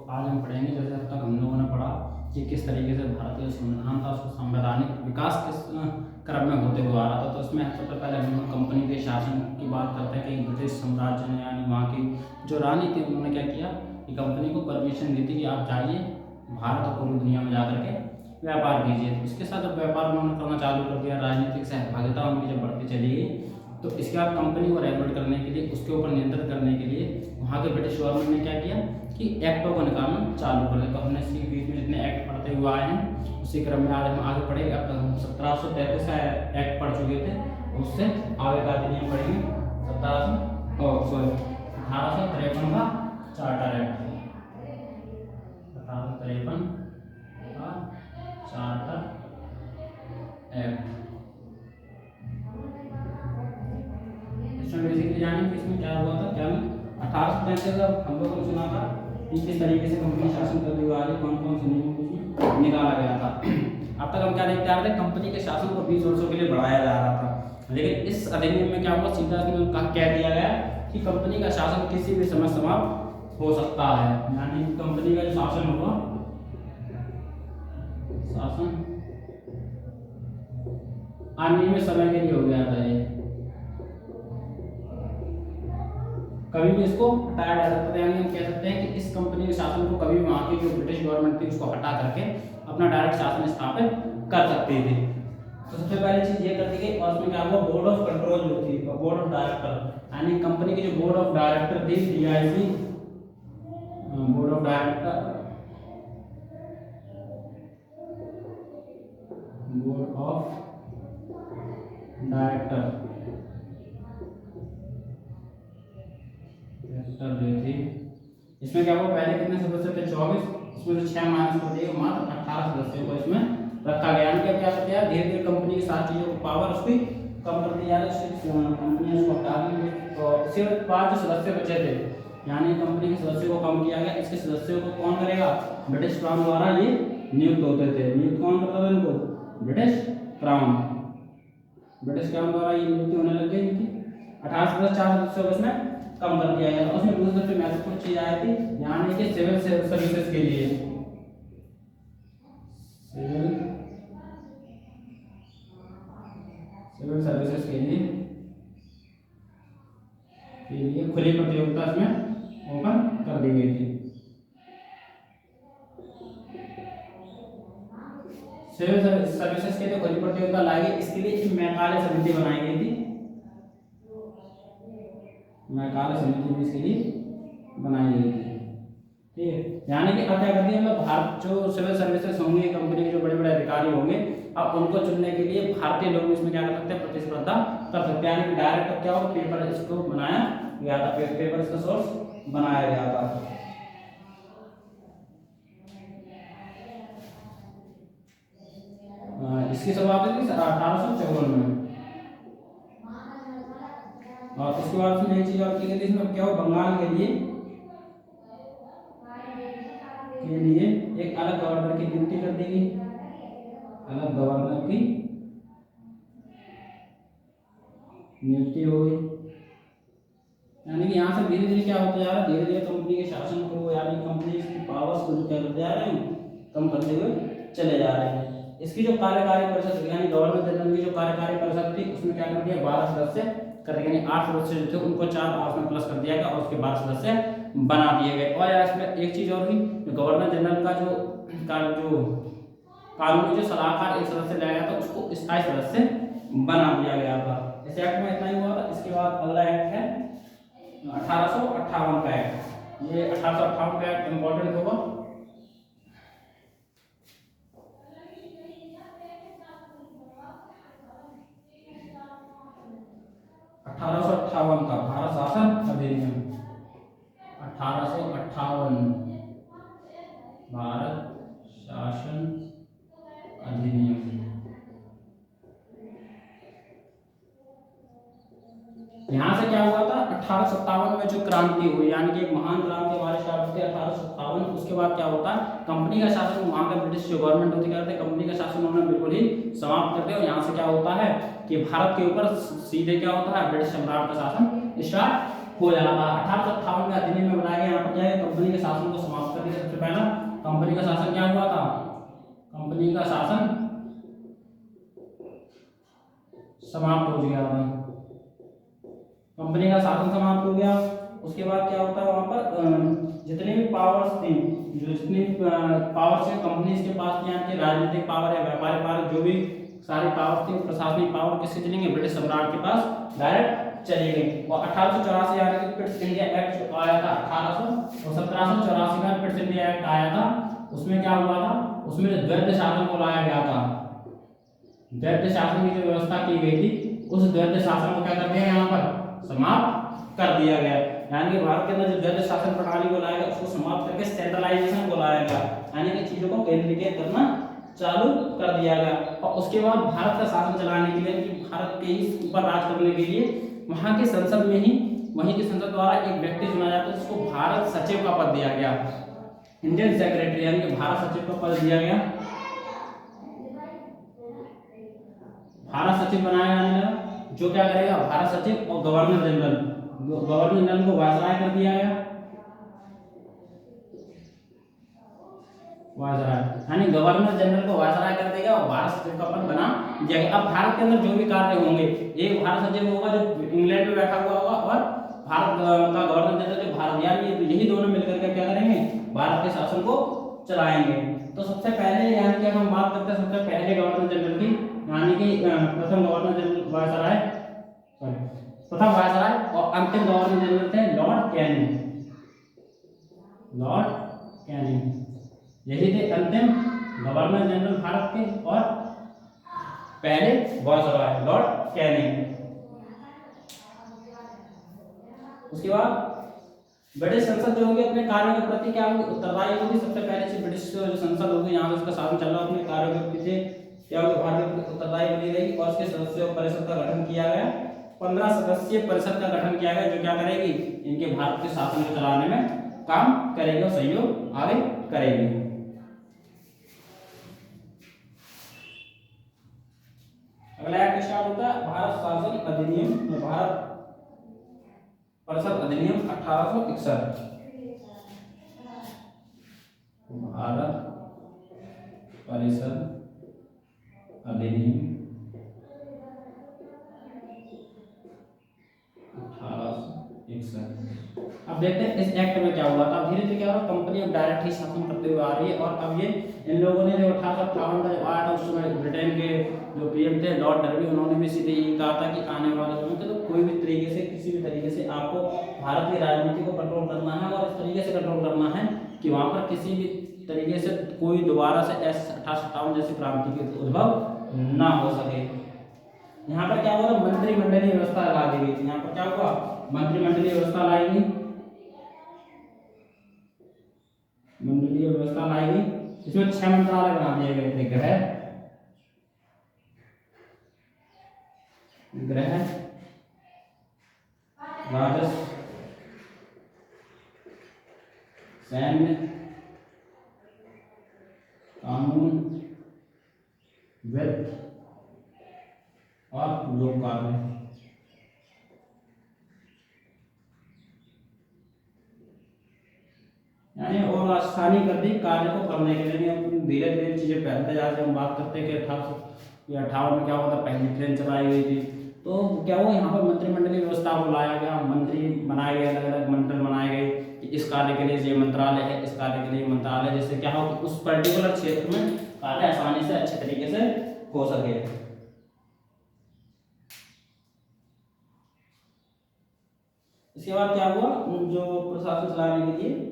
आज हम पढ़ेंगे, जैसे अब तक हम लोगों ने पढ़ा कि किस तरीके से भारतीय संविधान था, उसका संवैधानिक विकास किस क्रम में होते हुए आ रहा था। तो इसमें सबसे पहले हम लोग कंपनी के शासन की बात करते हैं कि ब्रिटिश साम्राज्य ने यानी वहाँ की जो रानी थी उन्होंने क्या किया कि कंपनी को परमिशन दी थी कि आप जाइए भारत और पूरी दुनिया में जा करके व्यापार कीजिए। तो इसके साथ जब व्यापार उन्होंने करना चालू कर दिया, राजनीतिक सहभागिता उनकी जब बढ़ती चली गई, तो इसके बाद कंपनी को रेगुलेट करने के लिए, उसके ऊपर नियंत्रण करने के लिए वहाँ के ब्रिटिश गवर्नमेंट ने क्या किया कि एक्टों को निकालना चालू कर दिया। तो हमने इसके बीच में जितने एक्ट पढ़ते हुए आए हैं उसी क्रम में आज हम आगे पढ़ेंगे। अब तक हम 1733 का एक्ट पढ़ चुके थे, उससे आगे का अधिनियम पढ़ेंगे 1853 का चार्टर एक्ट, 1853 का चार्टर एक्ट। इसमें बेसिकली जाने कि इसमें क्या हुआ था, क्या नहीं। 1835 का हम लोगों ने सुना था कि किस तरीके से कंपनी शासन करते हुए आ रही, कौन कौन से नियमों को उसमें निकाला गया था। अब तक हम क्या देखते आ रहे थे, कंपनी के शासन को 20 वर्षों के लिए बढ़ाया जा रहा था। लेकिन इस अधिनियम में क्या हुआ, सीधा इसमें कह दिया गया कि कंपनी का शासन किसी भी समय समाप्त हो सकता है। यानी कंपनी का जो शासन होगा, शासन अनियमित समय के लिए हो गया था, ये कभी भी इसको हटाया जा सकता है। यानी हम कह सकते हैं कि इस कंपनी के शासन को कभी भी वहाँ की जो ब्रिटिश गवर्नमेंट थी उसको हटा करके अपना डायरेक्ट शासन स्थापित कर सकती थी। तो सबसे पहली चीज ये कर दी गई, और उसमें क्या हुआ, बोर्ड ऑफ कंट्रोल जो थी, बोर्ड ऑफ डायरेक्टर, यानी कंपनी की जो बोर्ड ऑफ डायरेक्टर थी, DIC, board of director, board of director जो थी, इसमें क्या हुआ, पहले कितने सदस्य थे, 24, इसमें से 6 माइनस कर दिए, मात्र 18 सदस्यों को इसमें रखा गया। यानी क्या कर दिया, धीरे धीरे कंपनी की सारी चीजों को पावर उसकी कम करती जा रही है, कंपनी उसको हटा दी। तो सिर्फ 5 सदस्य बचे थे, यानी कंपनी के सदस्यों को कम किया गया। इसके सदस्यों को कौन करेगा, ब्रिटिश क्राउन द्वारा ये नियुक्त होते थे। नियुक्त कौन करता था इनको, ब्रिटिश क्राउन, ब्रिटिश क्राउन द्वारा ये नियुक्ति होने लग गई इनकी। 18 सदस्य 4 सदस्यों को इसमें कम कर दिया गया। उसमें दूसरी सबसे महत्वपूर्ण चीज आई थी, यानी कि सिविल सर्विसेज के लिए, सिविल सर्विसेज के लिए खुली प्रतियोगिता इसमें ओपन कर दी गई थी। सिविल सर्विसेज के लिए खुली प्रतियोगिता लाई गई, इसके लिए एक मैकाले समिति बनाई गई थी, मैकाले समिति भी इसके लिए बनाई गई थी। ठीक है, यानी कि अब क्या करती है, मतलब भारत जो सिविल सर्विसेज होंगे, कंपनी के जो बड़े बड़े अधिकारी होंगे, अब उनको चुनने के लिए भारतीय लोग इसमें क्या कर सकते हैं, प्रतिस्पर्धा कर सकते हैं। यानी कि डायरेक्ट अब क्या हो, पेपर इसको बनाया गया था, पेपर इसका सोर्स बनाया गया था। इसकी शुरुआत हुई 1854 में, और उसके बाद उसमें एक चीज और की गई थी, इसमें क्या हो, बंगाल के लिए एक अलग गवर्नर की नियुक्ति कर दी गई, अलग गवर्नर की नियुक्ति हो गई। यानी कि यहाँ से धीरे धीरे क्या होता जा रहा है, धीरे धीरे कंपनी के शासन को, यानी कंपनी की पावर्स को क्या करते जा रहे हैं, कम करते हुए चले जा रहे हैं। इसकी जो कार्यकारी परिषद यानी गवर्नर जनरल की जो कार्यकारी परिषद थी, उसमें क्या कर दिया, 12 सदस्य कर दिए, यानी 8 सदस्य जो थे उनको 4 और में प्लस कर दिया गया, और उसके 12 सदस्य बना दिए गए। और यार इसमें एक चीज और हुई, गवर्नर जनरल का जो कानूनी जो सलाहकार एक सदस्य लाया गया था, उसको स्थायी सदस्य बना दिया गया था। इस एक्ट में इतना ही हुआ था। इसके बाद अगला एक्ट है 1858 का एक्ट। ये 1858 का एक्ट इंपॉर्टेंट होगा। 1858 का भारत शासन अधिनियम, 1858 भारत शासन अधिनियम। यहाँ से क्या हुआ था, 1857 में जो क्रांति हुई, यानी कि एक महान क्रांति हमारे स्टार्ट होती है 1857। उसके बाद क्या होता है, कंपनी का शासन, वहाँ का ब्रिटिश जो गवर्नमेंट होती है, कंपनी का शासन उन्होंने बिल्कुल ही समाप्त कर दिया। और यहाँ से क्या होता है कि भारत के ऊपर सीधे क्या होता है, ब्रिटिश सम्राट का शासन स्टार्ट हो जाता है। 1858 के अधिनियम में बनाया गया। यहाँ पर क्या है, कंपनी के शासन को समाप्त कर दिया। सबसे पहला कंपनी का शासन क्या हुआ था, कंपनी का शासन समाप्त हो गया था, कंपनी का शासन समाप्त हो गया। उसके बाद क्या होता है, वहां पर जितने भी पावर्स थी, जो जितनी पावर्स है कंपनीज के पास थी, यहाँ के राजनीतिक पावर या व्यापारिक पावर, जो भी सारी पावर्स थी, प्रशासनिक पावर किससे चलेंगे, ब्रिटिश सम्राट के पास डायरेक्ट चली गई। और 1884 यानी कि पिट्स इंडिया एक्ट जो आया था 1800 और 1784 का पिट्स इंडिया एक्ट आया था, उसमें क्या हुआ था, उसमें जो द्वैध शासन को लाया गया था, द्वैध शासन की जो व्यवस्था की गई थी, उस द्वैध शासन को क्या कर दिया, यहाँ पर समाप्त कर दिया गया। यानी कि भारत के अंदर जो द्वैध शासन प्रणाली को लाया गया, उसको समाप्त करके सेंट्रलाइजेशन को लाया गया, यानी कि चीजों को केंद्रीकृत करना चालू कर दिया गया। और उसके बाद भारत का शासन चलाने के लिए, कि भारत के ही ऊपर राज करने के लिए, वहां की संसद में ही, वहीं की संसद द्वारा एक व्यक्ति चुना जाता है, जिसको भारत सचिव का पद दिया गया, इंडियन सेक्रेटरी, यानी कि भारत सचिव का पद दिया गया, भारत सचिव बनाया गया, जो क्या करेगा, भारत सचिव और गवर्नर जनरल, गवर्नर जनरल को वायसराय कर दिया गया, वायसराय, यानी गवर्नर जनरल को वायसराय कर देगा और भारत सचिव का पद बना दिया गया। अब भारत के अंदर जो भी कार्य होंगे, एक भारत सचिव होगा जो इंग्लैंड में बैठा हुआ होगा, और भारत का गवर्नर जनरल जो भारत, यानी यही दोनों मिलकर के क्या करेंगे, भारत के शासन को चलाएंगे। तो सबसे पहले, यानी कि हम बात करते हैं सबसे पहले गवर्नर जनरल की, यानी कि प्रथम गवर्नर जनरल वायसराय, प्रथम वायसराय और अंतिम गवर्नर जनरल थे लॉर्ड कैनिंग, लॉर्ड कैनिंग, यही थे अंतिम गवर्नर जनरल भारत के, और पहले वायसराय लॉर्ड कैनिंग। उसके बाद ब्रिटिश संसद जो होगी अपने कार्यों के प्रति क्या होगी, उत्तरदायी होगी। सबसे पहले से ब्रिटिश जो संसद होगी, यहाँ से उसका शासन चल रहा है, अपने कार्यों के पीछे क्या होगी, भारत के उत्तरदायी बनी रहेगी। और उसके सदस्यों परिषद का गठन किया गया, 15 सदस्यीय परिषद का गठन किया गया, जो क्या करेगी, इनके भारत के शासन को चलाने में काम करेगी और सहयोग आगे करेगी। अगला एक्ट स्टार्ट होता है भारत शासन अधिनियम, भारत परिषद अधिनियम 1861, भारत परिषद अधिनियम 1861। अब देखते हैं इस एक्ट में क्या हुआ था। धीरे धीरे क्या हो रहा है, कंपनी अब डायरेक्ट ही शासन करते हुए आ रही है। और अब ये इन लोगों ने जो 1858 का जो आया था, उस समय ब्रिटेन के जो पीएम थे लॉर्ड डर्बी, उन्होंने भी सीधे ये कहा था कि आने वाले समय में तो कोई भी तरीके से, किसी भी तरीके से आपको भारत की राजनीति को कंट्रोल करना है, और इस तरीके से कंट्रोल करना है कि वहाँ पर किसी भी तरीके से कोई दोबारा से 1857 जैसी क्रांति की उद्भव ना हो सके। यहाँ पर क्या हुआ, मंत्रिमंडलीय व्यवस्था ला दी गई थी। यहाँ पर क्या हुआ, मंत्रिमंडलीय व्यवस्था लाई गई, मंडलीय व्यवस्था लाई गई। इसमें 6 मंत्रालय बना दिए गए थे, गृह, राजस्व, सैन्य, कानून, वित्त और लोक कार्य। यानी और आसानी कर दी कार्य को करने के लिए। धीरे धीरे चीजें फैलते जा रही। हम बात करते हैं कि 1858 में क्या हुआ था, पहली ट्रेन चलाई गई थी। तो क्या हुआ, यहाँ पर मंत्रिमंडलीय व्यवस्था को लाया गया, मंत्री बनाए गए, अलग अलग मंडल बनाए गए कि इस कार्य के लिए ये मंत्रालय है, इस कार्य के लिए मंत्रालय, जिससे क्या हो कि उस पर्टिकुलर क्षेत्र में कार्य आसानी से अच्छे तरीके से हो सके। इसके बाद क्या हुआ, जो प्रशासन चलाने के लिए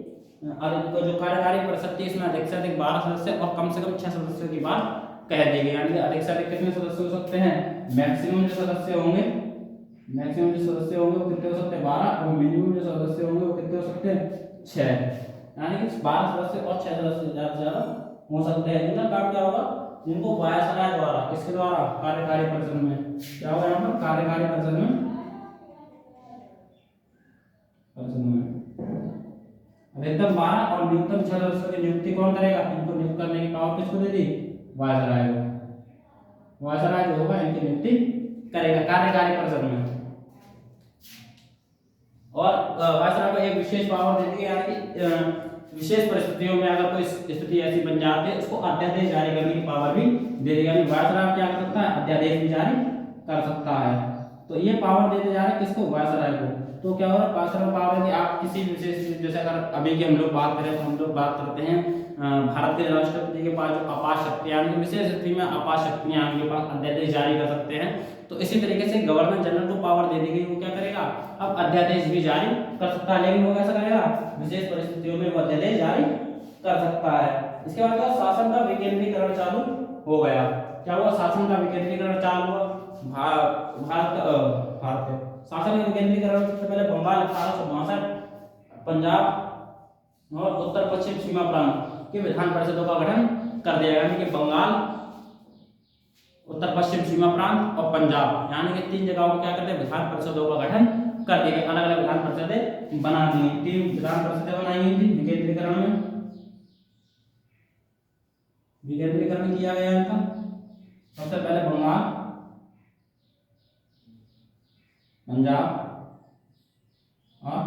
जो कार्यकारी परिषद थी, इसमें अधिक से अधिक 12 सदस्य और कम से कम 6 सदस्यों की बात कह दी गई। यानी अधिक से अधिक कितने सदस्य हो सकते हैं, मैक्सिमम जो सदस्य होंगे, मैक्सिमम जो सदस्य होंगे वो कितने हो सकते हैं, 12, और मिनिमम जो सदस्य होंगे वो कितने हो सकते हैं, 6। यानी कि 12 सदस्य और 6 सदस्य ज्यादा से ज्यादा हो सकते हैं। इनका काम क्या होगा, जिनको वायसराय द्वारा, किसके द्वारा, कार्यकारी परिषद में क्या होगा, यहाँ पर कार्यकारी परिषद में अधिकतम 12 और न्यूनतम 6 सदस्यों की नियुक्ति कौन करेगा, इनको नियुक्त करने की पावर किसको दे दी, वायसराय को। वायसराय जो होगा इनकी नियुक्ति करेगा कार्यकारी परिषद में। और वायसराय को एक विशेष पावर दे दी गई, यानी कि विशेष परिस्थितियों में अगर कोई स्थिति ऐसी बन जाती है उसको अध्यादेश जारी करने की पावर भी दे दी, यानी वायसराय क्या कर सकता है, अध्यादेश भी जारी कर सकता है। तो ये पावर देते जा रहे हैं किसको, वायसराय को। तो क्या हो रहा है, वायसराय पावर है कि आप किसी विशेष, जैसे अगर अभी की हम लोग बात करें तो हम लोग बात करते हैं भारत के राष्ट्रपति के पास जो आपात शक्तियां, विशेष स्थिति में आपात शक्तियां उनके पास अध्यादेश जारी कर सकते हैं। तो इसी तरीके से गवर्नर जनरल को पावर दे दी गई, वो क्या करेगा, अब अध्यादेश भी जारी कर सकता है, लेकिन वो कैसा करेगा, विशेष परिस्थितियों में वो अध्यादेश जारी कर सकता है। इसके बाद क्या, शासन का विकेंद्रीकरण चालू हो गया। क्या हुआ, शासन का विकेंद्रीकरण चालू हुआ। भारत शासन का विकेंद्रीकरण सबसे पहले बंगाल 1862, पंजाब और उत्तर पश्चिम सीमा प्रांत के विधान परिषदों का गठन कर दिया, यानी कि बंगाल, उत्तर पश्चिम सीमा प्रांत और पंजाब, यानी कि 3 जगहों को क्या करते हैं, विधान परिषदों का गठन कर दिया, अलग अलग विधान परिषदें बना दी। 3 विधान परिषदें बनाई गई थी विकेंद्रीकरण में, विकेंद्रीकरण किया गया इनका। सबसे पहले बंगाल, पंजाब और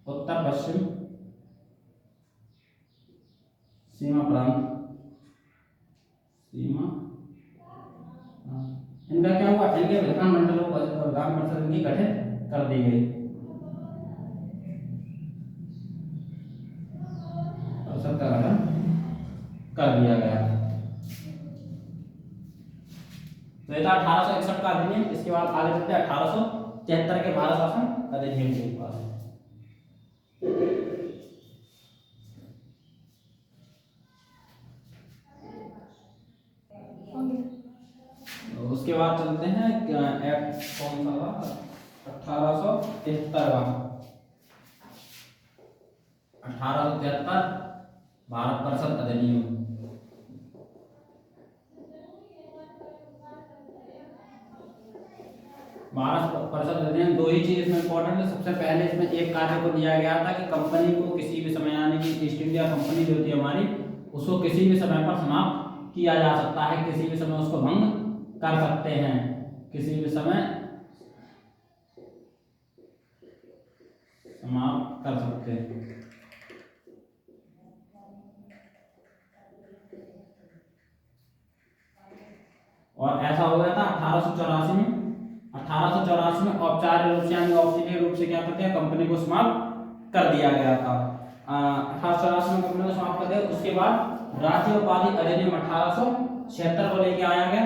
उत्तर पश्चिम सीमा प्रांत, इनका क्या हुआ, इनके विधानमंडलों को, विधान परिषद इनकी गठित कर दी गई, परिषद का गठन कर दिया गया। तो ये था 1861 का अधिनियम। इसके बाद आगे चलते हैं 1873 के भारत शासन अधिनियम के ऊपर। उसके बाद चलते हैं एक्ट कौन सा था, 1873 भारत परिषद अधिनियम। भारत परिषद अधिनियम 2 ही चीज इसमें इंपॉर्टेंट है। सबसे पहले इसमें एक कार्य को दिया गया था कि कंपनी को किसी भी समय, यानी कि ईस्ट इंडिया कंपनी जो होती है हमारी, उसको किसी भी समय पर समाप्त किया जा सकता है, किसी भी समय उसको भंग कर सकते हैं, किसी भी समय समाप्त कर सकते हैं। और ऐसा हो गया था 1884 में। 1884 में औपचारिक रूप से, यानी औपचारिक रूप से क्या करते हैं, कंपनी को समाप्त कर दिया गया था। 1884 में कंपनी को समाप्त कर दिया। उसके बाद राज्य उपाधि अधिनियम 1876 को लेके आया गया।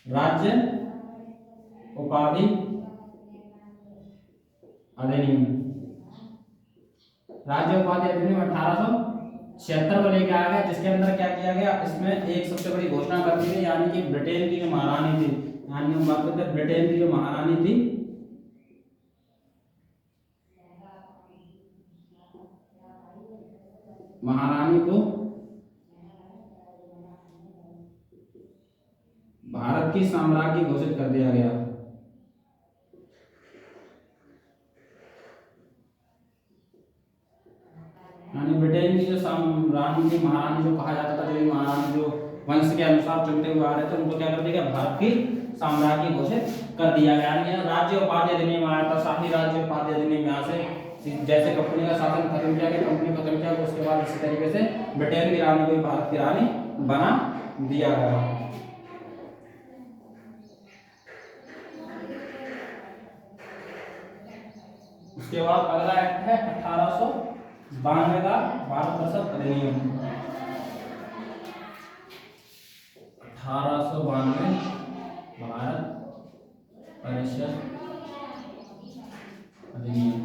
राज्य उपाधि अधिनियम, राज्य उपाधि अधिनियम 1876 को लेके आया गया, जिसके अंदर क्या किया गया, इसमें एक सबसे बड़ी घोषणा कर दी गई, यानी कि ब्रिटेन की जो महारानी थी, यानी हम बात करते हैं ब्रिटेन की जो महारानी थी, महारानी को भारत की साम्राज्य घोषित कर दिया गया। यानी ब्रिटेन की जो रानी थी, महारानी जो कहा जाता था, जो महारानी जो वंश के अनुसार चलते हुए आ रहे थे, उनको क्या कर दिया गया, भारत की साम्राज्य घोषित कर दिया गया। यानी राज्य उपाधि अधिनियम आया था, शाही राज्य उपाधि अधिनियम, यहाँ से जैसे कंपनी का शासन खत्म किया गया, कंपनी खत्म किया, उसके बाद इसी तरीके से ब्रिटेन की रानी को भी भारत की रानी बना दिया गया। उसके बाद अगला एक्ट है 1892 का भारत परिषद अधिनियम। 1892 भारत परिषद अधिनियम।